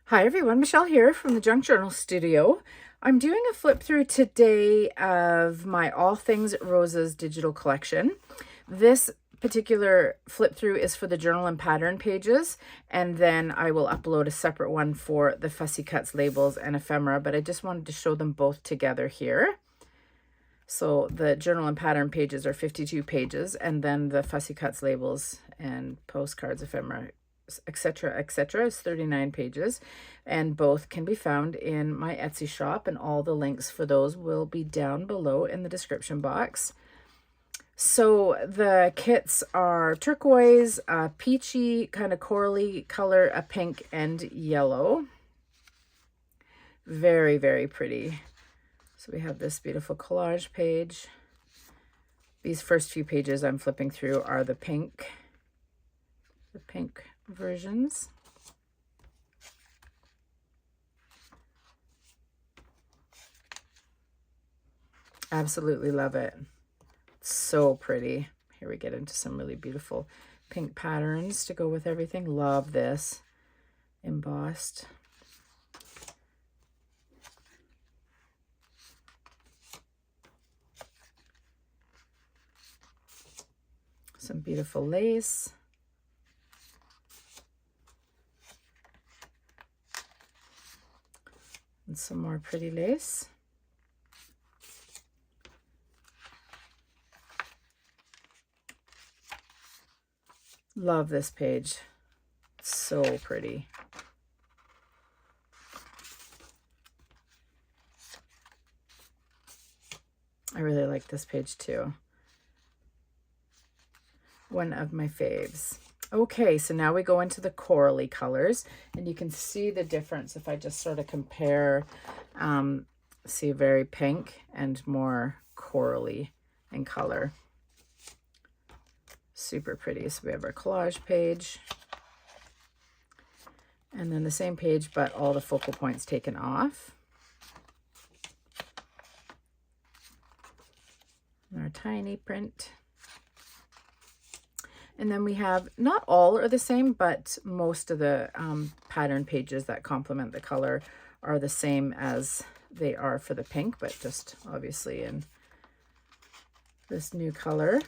Hi everyone, Michelle here from the Junk Journal Studio. I'm doing a flip through today of my All Things Roses digital collection. This particular flip through is for the journal and pattern pages, and then I will upload a separate one for the fussy cuts, labels, and ephemera, but I just wanted to show them both together here. So the journal and pattern pages are 52 pages, and then the fussy cuts, labels, and postcards, ephemera, etc. is 39 pages, and both can be found in my Etsy shop, and all the links for those will be down below in the description box. So the kits are turquoise, a peachy kind of corally color, a pink, and yellow. Very, very pretty. So we have this beautiful collage page. These first few pages I'm flipping through are the pink versions. Absolutely love it. It's so pretty. Here we get into some really beautiful pink patterns to go with everything. Love this. Embossed. Some beautiful lace. And some more pretty lace. Love this page. It's so pretty. I really like this page too. One of my faves. Okay, so now we go into the corally colors, and you can see the difference if I just sort of compare, see very pink and more corally in color. Super pretty. So we have our collage page, and then the same page, but all the focal points taken off. And our tiny print. And then we have, not all are the same, but most of the pattern pages that complement the color are the same as they are for the pink, but just obviously in this new color.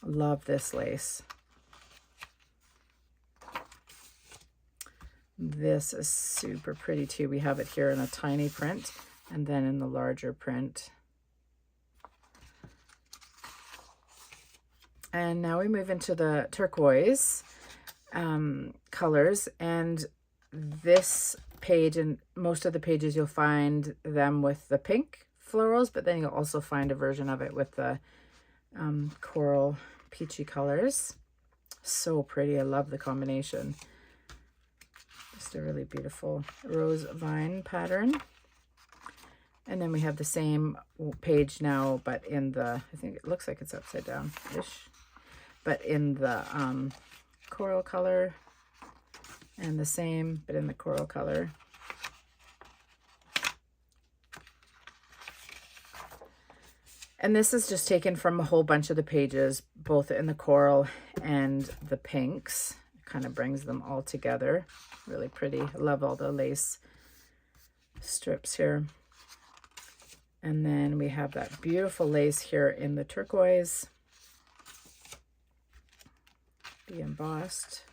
Love this lace. This is super pretty too. We have it here in a tiny print and then in the larger print. And now we move into the turquoise colors, and this page and most of the pages you'll find them with the pink florals, but then you'll also find a version of it with the coral peachy colors. So pretty. I love the combination. Just a really beautiful rose vine pattern. And then we have the same page now, but in the, I think it looks like it's upside down-ish, but in the coral color, and the same, but in the coral color. And this is just taken from a whole bunch of the pages, both in the coral and the pinks. It kind of brings them all together. Really pretty. I love all the lace strips here. And then we have that beautiful lace here in the turquoise. The embossed.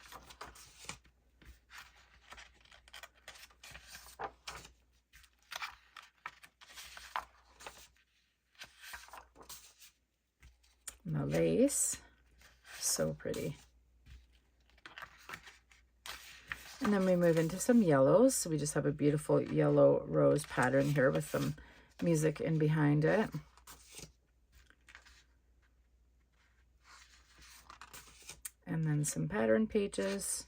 And the lace. So pretty. And then we move into some yellows. So we just have a beautiful yellow rose pattern here with some music in behind it. And then some pattern pages.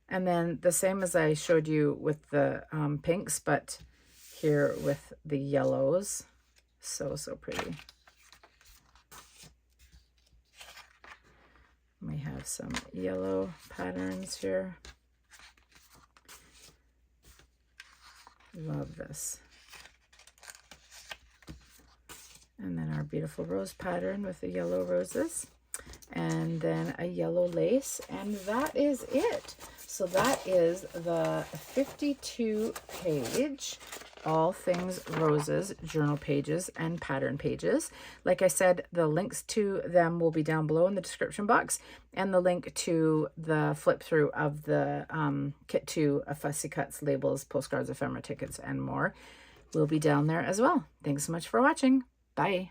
And then the same as I showed you with the pinks, but here with the yellows. So, so pretty. We have some yellow patterns here. Love this. And then our beautiful rose pattern with the yellow roses. And then a yellow lace. And that is it. So that is the 52-page All Things Roses journal pages and pattern pages. Like I said, the links to them will be down below in the description box, and the link to the flip through of the kit 2 of Fussy Cuts, labels, postcards, ephemera tickets, and more will be down there as well. Thanks so much for watching. Bye.